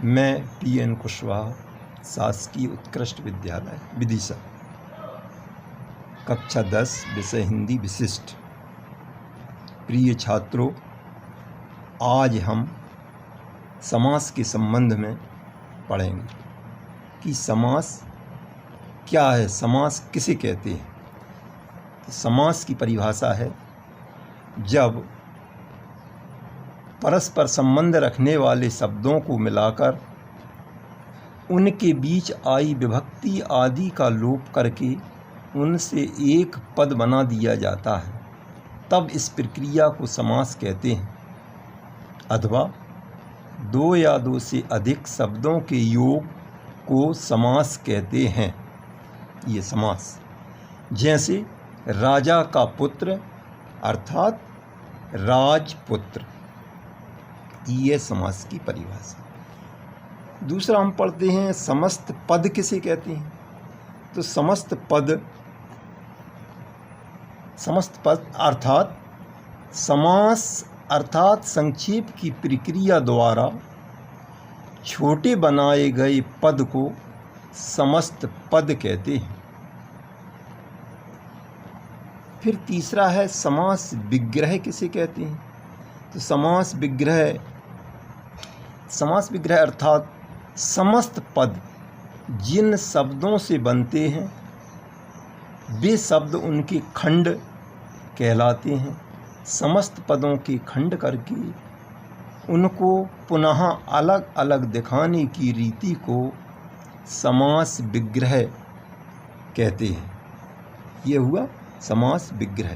मैं PN कुशवाहा, शासकीय उत्कृष्ट विद्यालय विदिशा, कक्षा 10, विषय हिंदी विशिष्ट। प्रिय छात्रों, आज हम समास के संबंध में पढ़ेंगे कि समास क्या है, समास किसे कहते हैं। तो समास की परिभाषा है जब परस्पर संबंध रखने वाले शब्दों को मिलाकर उनके बीच आई विभक्ति आदि का लोप करके उनसे एक पद बना दिया जाता है, तब इस प्रक्रिया को समास कहते हैं। अथवा दो या दो से अधिक शब्दों के योग को समास कहते हैं। ये समास, जैसे राजा का पुत्र अर्थात राजपुत्र, ये समास की परिभाषा। दूसरा हम पढ़ते हैं समस्त पद किसे कहते हैं। तो समस्त पद अर्थात समास अर्थात संक्षेप की प्रक्रिया द्वारा छोटे बनाए गए पद को समस्त पद कहते हैं। फिर तीसरा है समास विग्रह किसे कहते हैं। तो समास विग्रह अर्थात समस्त पद जिन शब्दों से बनते हैं वे शब्द उनके खंड कहलाते हैं। समस्त पदों के खंड करके उनको पुनः अलग अलग दिखाने की रीति को समास विग्रह कहते हैं। ये हुआ समास विग्रह।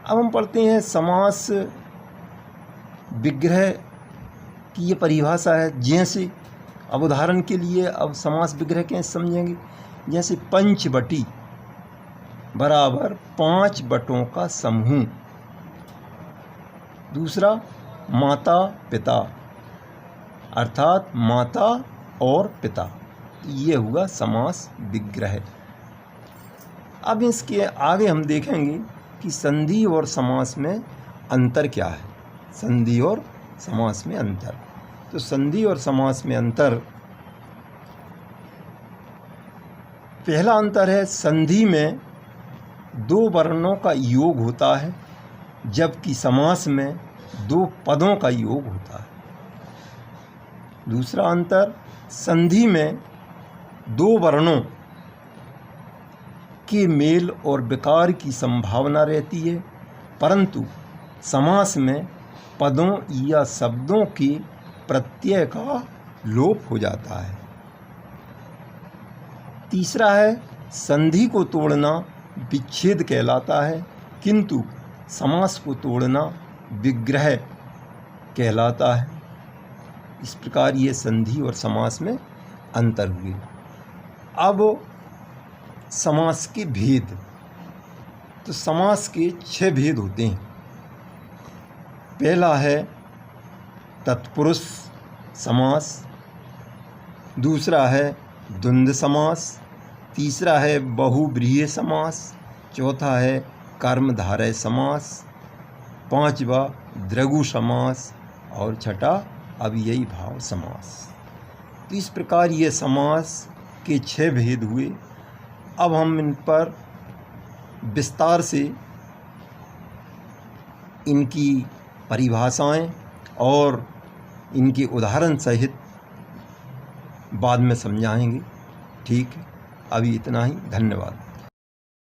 अब हम पढ़ते हैं समास विग्रह की ये परिभाषा है। जैसे अब उदाहरण के लिए अब समास विग्रह कैसे समझेंगे। जैसे पंचवटी बराबर 5 बटों का समूह। दूसरा माता पिता अर्थात माता और पिता, ये हुआ समास विग्रह। अब इसके आगे हम देखेंगे कि संधि और समास में अंतर क्या है। संधि और समास में अंतर। तो संधि और समास में अंतर, पहला अंतर है संधि में 2 वर्णों का योग होता है, जबकि समास में 2 पदों का योग होता है। दूसरा अंतर, संधि में 2 वर्णों के मेल और विकार की संभावना रहती है, परंतु समास में पदों या शब्दों के प्रत्यय का लोप हो जाता है। तीसरा है संधि को तोड़ना विच्छेद कहलाता है, किंतु समास को तोड़ना विग्रह कहलाता है। इस प्रकार ये संधि और समास में अंतर हुए। अब समास के भेद। तो समास के 6 भेद होते हैं। पहला है तत्पुरुष समास, दूसरा है द्वंद्व समास, तीसरा है बहुव्रीहि समास, चौथा है कर्मधारय समास, पांचवा द्रगु समास और छठा अव्ययी भाव समास। तो इस प्रकार ये समास के 6 भेद हुए। अब हम इन पर विस्तार से इनकी परिभाषाएं और इनके उदाहरण सहित बाद में समझाएंगे। ठीक है, अभी इतना ही। धन्यवाद।